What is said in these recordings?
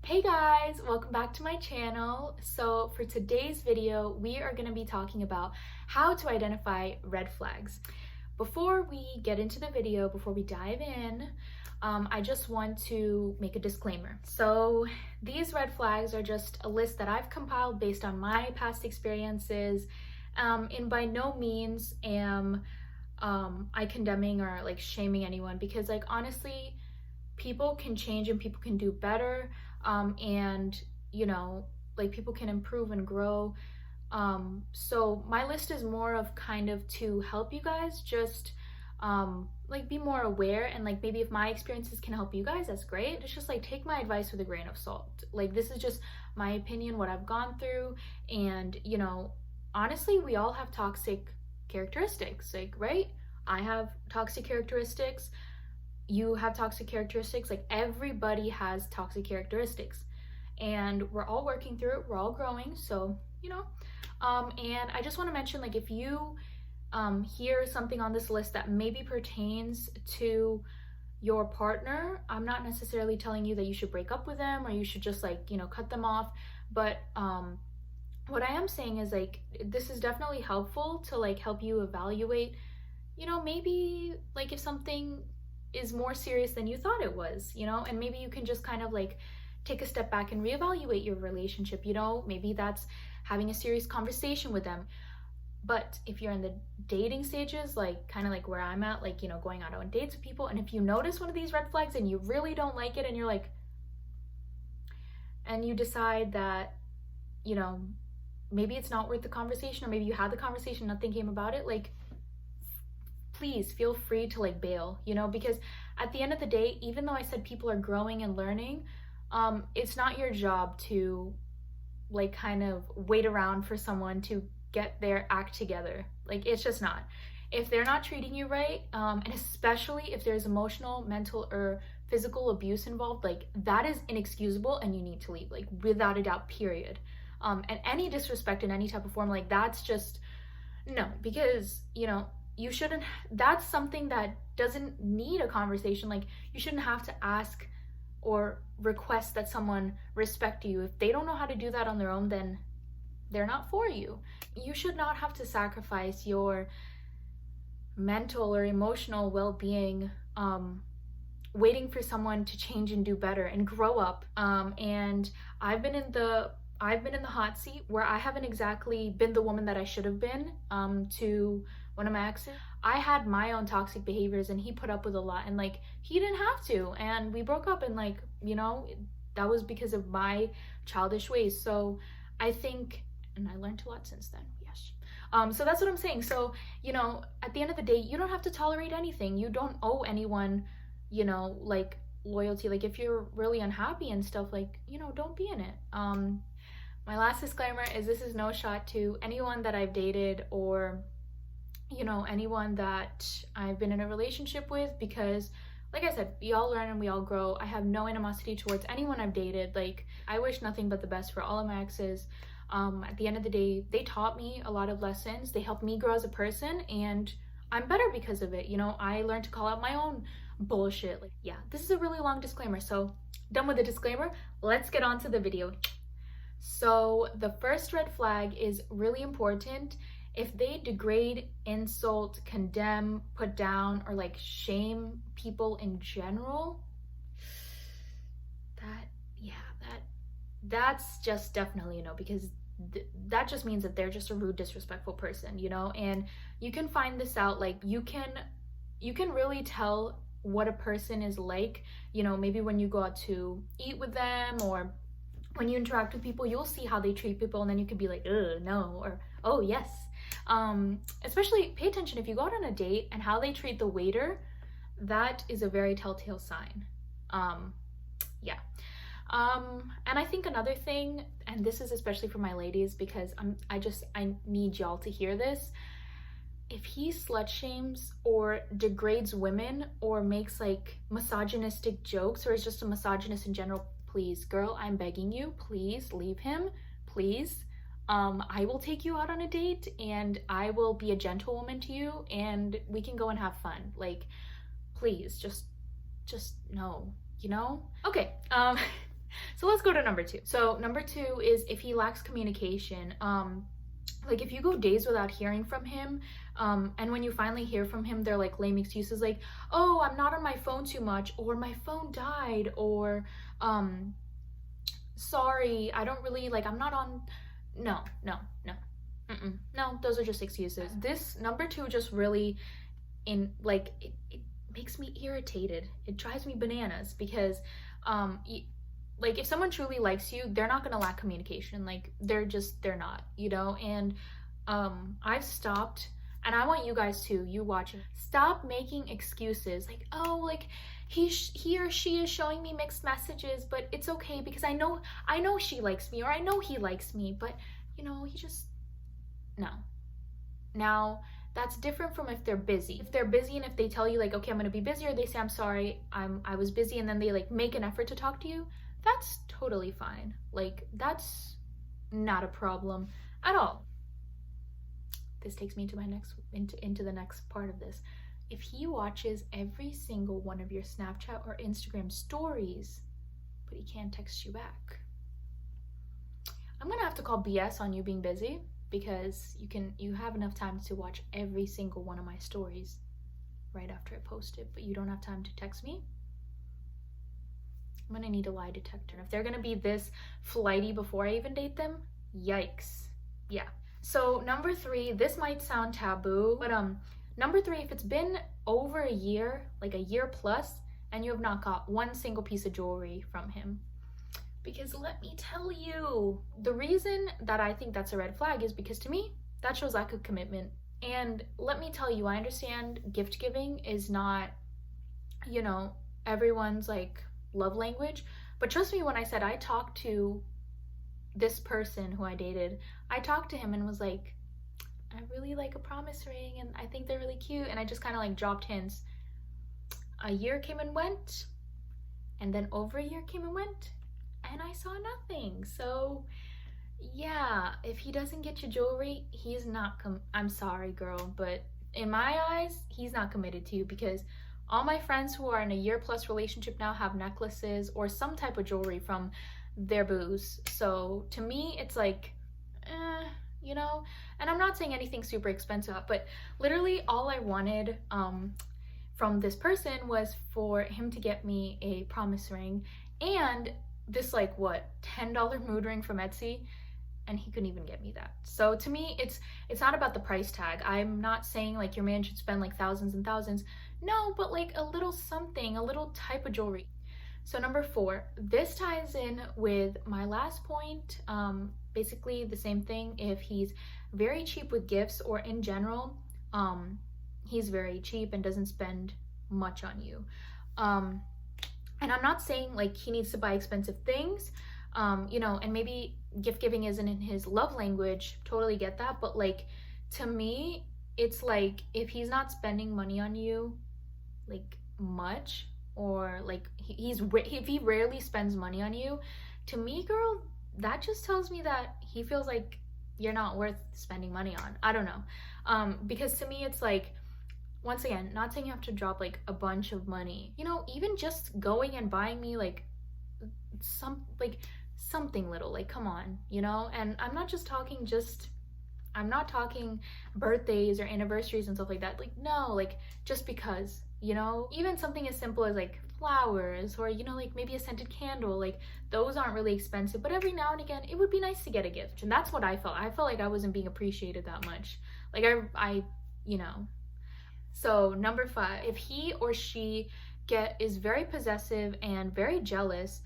Hey guys, welcome back to my channel. So for today's video, we are going to be talking about how to identify red flags. Before we get into the video, before we dive in, I just want to make a disclaimer. So these red flags are just a list that I've compiled based on my past experiences, and by no means am I condemning or like shaming anyone, because like honestly, people can change and people can do better, and like people can improve and grow. So my list is more of kind of to help you guys just like be more aware, and like maybe if my experiences can help you guys, that's great. It's just like take my advice with a grain of salt. Like this is just my opinion, what I've gone through, and honestly, we all have toxic characteristics, like, right? I have toxic characteristics, you have toxic characteristics, like everybody has toxic characteristics, and we're all working through it, we're all growing. So and I just want to mention, like, if you hear something on this list that maybe pertains to your partner, I'm not necessarily telling you that you should break up with them or you should just like cut them off, but what I am saying is like this is definitely helpful to like help you evaluate, maybe like if something is more serious than you thought it was, and maybe you can just kind of like take a step back and reevaluate your relationship. Maybe that's having a serious conversation with them. But if you're in the dating stages, like kind of like where I'm at, like going out on dates with people, and if you notice one of these red flags and you really don't like it, and you're like, and you decide that maybe it's not worth the conversation, or maybe you had the conversation, nothing came about it, like please feel free to like bail, because at the end of the day, even though I said people are growing and learning, it's not your job to like kind of wait around for someone to get their act together. Like it's just not. If they're not treating you right, and especially if there's emotional, mental, or physical abuse involved, like that is inexcusable and you need to leave, like without a doubt, period. And any disrespect in any type of form, like that's just no, because you shouldn't, that's something that doesn't need a conversation. Like you shouldn't have to ask or request that someone respect you. If they don't know how to do that on their own, then they're not for you. You should not have to sacrifice your mental or emotional well-being waiting for someone to change and do better and grow up. And I've been in the hot seat where I haven't exactly been the woman that I should have been to one of my exes. I had my own toxic behaviors and he put up with a lot, and like he didn't have to, and we broke up, and like that was because of my childish ways. So I think, and I learned a lot since then, yes. So that's what I'm saying. So at the end of the day, you don't have to tolerate anything. You don't owe anyone like loyalty. Like if you're really unhappy and stuff, like don't be in it. My last disclaimer is this is no shot to anyone that I've dated or anyone that I've been in a relationship with, because like I said, we all learn and we all grow. I have no animosity towards anyone I've dated. Like I wish nothing but the best for all of my exes. At the end of the day, they taught me a lot of lessons. They helped me grow as a person, and I'm better because of it. I learned to call out my own bullshit. Like, yeah, this is a really long disclaimer. So done with the disclaimer, let's get on to the video. So the first red flag is really important. If they degrade, insult, condemn, put down, or like shame people in general, that's just definitely no, because that just means that they're just a rude, disrespectful person, and you can find this out. Like you can really tell what a person is like, maybe when you go out to eat with them, or when you interact with people, you'll see how they treat people, and then you could be like, no, or oh yes. Especially pay attention if you go out on a date and how they treat the waiter. That is a very telltale sign. Yeah. And I think another thing, and this is especially for my ladies, because I need y'all to hear this. If he slut shames or degrades women or makes like misogynistic jokes, or is just a misogynist in general, please, girl, I'm begging you, please leave him, please. I will take you out on a date and I will be a gentlewoman to you and we can go and have fun. Like, please, just no, Okay. So let's go to number 2. So number 2 is if he lacks communication. Like if you go days without hearing from him, and when you finally hear from him, they're like lame excuses like, oh, I'm not on my phone too much, or my phone died, or sorry, I don't really, like, I'm not on. No. No, those are just excuses. This number 2 just really, it makes me irritated. It drives me bananas because like if someone truly likes you, they're not gonna lack communication. Like they're not, you know. And I've stopped, and I want you guys to, you watching, stop making excuses like, oh, like he or she is showing me mixed messages, but it's okay because I know she likes me, or I know he likes me, but you know, he just, no. Now that's different from if they're busy. If they're busy and if they tell you like, okay, I'm gonna be busy, or they say I'm sorry, I was busy, and then they like make an effort to talk to you, that's totally fine. Like that's not a problem at all. This takes me to my next into the next part of this. If he watches every single one of your Snapchat or Instagram stories, but he can't text you back, I'm gonna have to call BS on you being busy, because you have enough time to watch every single one of my stories right after I post it, but you don't have time to text me. I'm gonna need a lie detector. If they're gonna be this flighty before I even date them, yikes. Yeah. So number 3, this might sound taboo, but number 3, if it's been over a year, like a year plus, and you have not got one single piece of jewelry from him. Because let me tell you, the reason that I think that's a red flag is because to me, that shows lack of commitment. And let me tell you, I understand gift giving is not, you know, everyone's like love language. But trust me when I said I talked to this person who I dated, I talked to him and was like, I really like a promise ring and I think they're really cute. And I just kind of like dropped hints. A year came and went, and then over a year came and went, and I saw nothing. So yeah, if he doesn't get you jewelry, he's not I'm sorry, girl, but in my eyes, he's not committed to you, because all my friends who are in a year plus relationship now have necklaces or some type of jewelry from their booze. So to me, it's like, you know, and I'm not saying anything super expensive, but literally all I wanted from this person was for him to get me a promise ring and this like what, $10 mood ring from Etsy, and he couldn't even get me that. So to me, it's not about the price tag. I'm not saying like your man should spend like thousands and thousands. No, but like a little something, a little type of jewelry. So number 4, this ties in with my last point. Basically the same thing. If he's very cheap with gifts, or in general, he's very cheap and doesn't spend much on you. And I'm not saying like he needs to buy expensive things, you know, and maybe gift giving isn't in his love language, totally get that. But like, to me, it's like if he's not spending money on you like much, or like if he rarely spends money on you, to me, girl, that just tells me that he feels like you're not worth spending money on. I don't know. Because to me, it's like, once again, not saying you have to drop like a bunch of money, you know, even just going and buying me like something little, like, come on, you know. And I'm not talking birthdays or anniversaries and stuff like that. Like, no, like just because, you know, even something as simple as like flowers, or, you know, like maybe a scented candle, like those aren't really expensive, but every now and again it would be nice to get a gift. And that's what I felt like I wasn't being appreciated that much. Like I you know. So number 5, if he or she is very possessive and very jealous,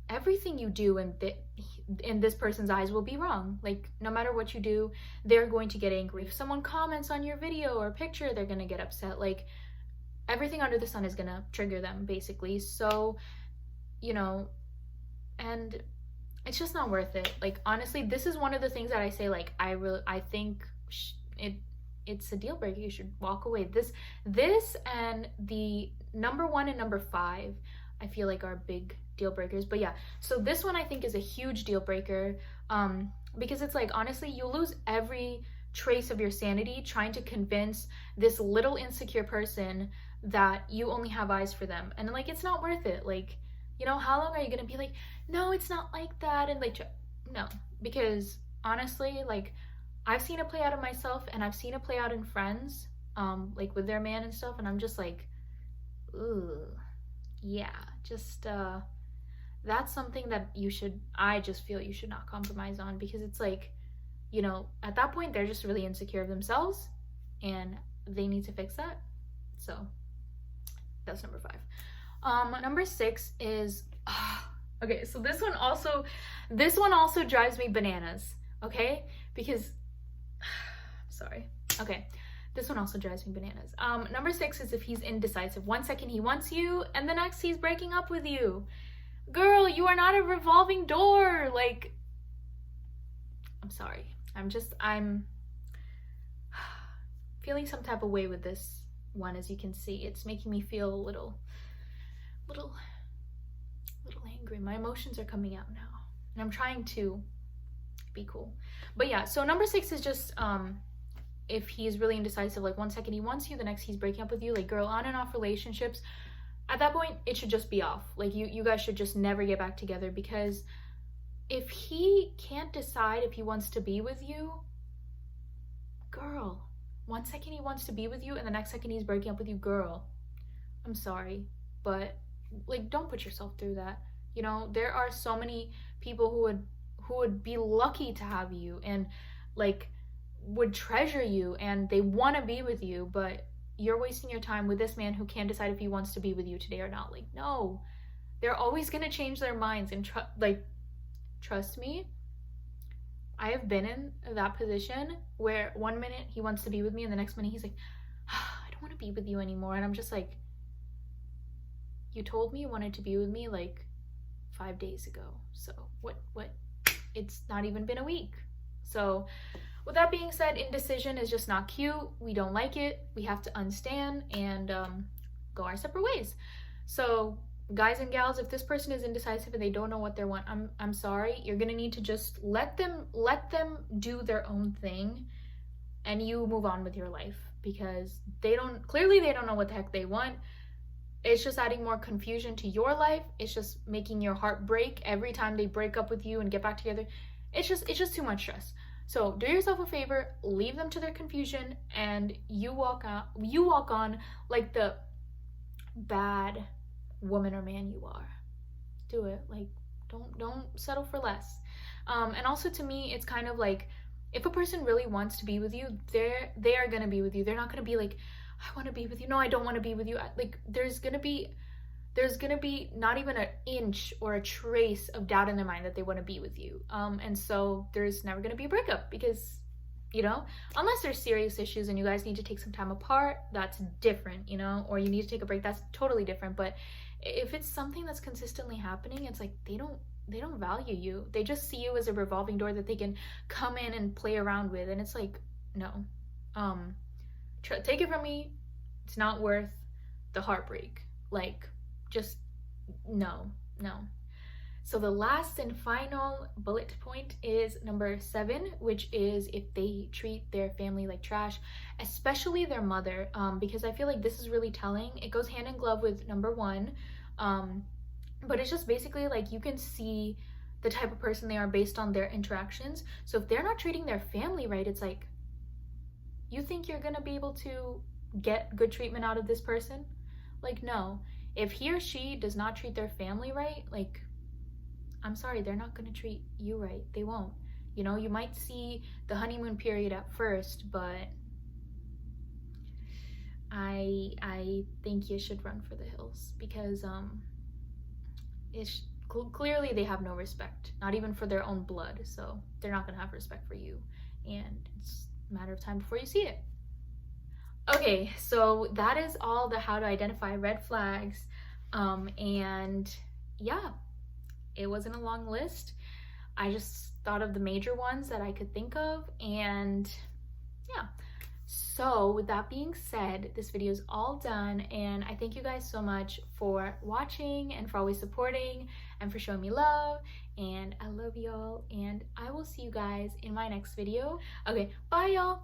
everything you do in this person's eyes will be wrong. Like, no matter what you do, they're going to get angry. If someone comments on your video or picture, they're gonna get upset. Like, everything under the sun is gonna trigger them, basically. So, you know, and it's just not worth it. Like, honestly, this is one of the things that I say, like, I think it's a deal breaker. You should walk away. This and the number 1 and number 5, I feel like are big deal breakers. But yeah, so this one I think is a huge deal breaker, because it's like, honestly, you lose every trace of your sanity trying to convince this little insecure person that you only have eyes for them. And like, it's not worth it. Like, You know, how long are you gonna be like, no, it's not like that, and like, no, because honestly, like, I've seen it play out in myself, and I've seen it play out in friends, like with their man and stuff, and I'm just like, ooh, yeah, just that's something that I just feel you should not compromise on, because it's like, you know, at that point they're just really insecure of themselves, and they need to fix that. So that's number 5. Number 6 is okay, so this one also drives me bananas, okay? Because sorry. Okay. This one also drives me bananas. Number 6 is if he's indecisive. One second he wants you, and the next he's breaking up with you. Girl, you are not a revolving door. Like, I'm sorry. I'm feeling some type of way with this one, as you can see. It's making me feel a little angry. My emotions are coming out now, and I'm trying to be cool. But yeah, so number 6 is just if he's really indecisive, like one second he wants you, the next he's breaking up with you. Like, girl, on and off relationships, at that point it should just be off. Like, you guys should just never get back together, because if he can't decide if he wants to be with you, girl, one second he wants to be with you and the next second he's breaking up with you, girl, I'm sorry, but like, don't put yourself through that. You know, there are so many people who would be lucky to have you, and like would treasure you, and they want to be with you, but you're wasting your time with this man who can't decide if he wants to be with you today or not. Like, no, they're always going to change their minds, and trust me, I have been in that position where one minute he wants to be with me and the next minute he's like, I don't want to be with you anymore. And I'm just like, you told me you wanted to be with me like 5 days ago. So what? It's not even been a week. So with that being said, indecision is just not cute. We don't like it. We have to unstand and go our separate ways. So guys and gals, if this person is indecisive and they don't know what they want, I'm sorry. You're gonna need to just let them do their own thing, and you move on with your life, because they don't know what the heck they want. It's just adding more confusion to your life. It's just making your heart break every time they break up with you and get back together. It's just too much stress. So do yourself a favor, leave them to their confusion, and you walk on like the bad woman or man you are. Do it. Like, don't settle for less. And also, to me, it's kind of like, if a person really wants to be with you, they are gonna be with you. They're not gonna be like, I want to be with you, no, I don't want to be with you. Like, there's gonna be not even an inch or a trace of doubt in their mind that they want to be with you. And so there's never gonna be a breakup, because, you know, unless there's serious issues and you guys need to take some time apart, that's different, you know, or you need to take a break, that's totally different. But if it's something that's consistently happening, it's like they don't value you. They just see you as a revolving door that they can come in and play around with, and it's like, no. Take it from me, it's not worth the heartbreak. Like, just no. So the last and final bullet point is number 7, which is if they treat their family like trash, especially their mother, because I feel like this is really telling. It goes hand in glove with number 1, but it's just basically like, you can see the type of person they are based on their interactions. So if they're not treating their family right, it's like, you think you're gonna be able to get good treatment out of this person? Like, no. If he or she does not treat their family right, like, I'm sorry, they're not gonna treat you right. They won't. You know, you might see the honeymoon period at first, but I think you should run for the hills, because it's clearly they have no respect, not even for their own blood. So they're not gonna have respect for you, and it's a matter of time before you see it. Okay, so that is all the how to identify red flags, and yeah, it wasn't a long list. I just thought of the major ones that I could think of, and yeah. So with that being said, this video is all done, and I thank you guys so much for watching and for always supporting and for showing me love, and I love y'all, and I will see you guys in my next video. Okay, bye y'all.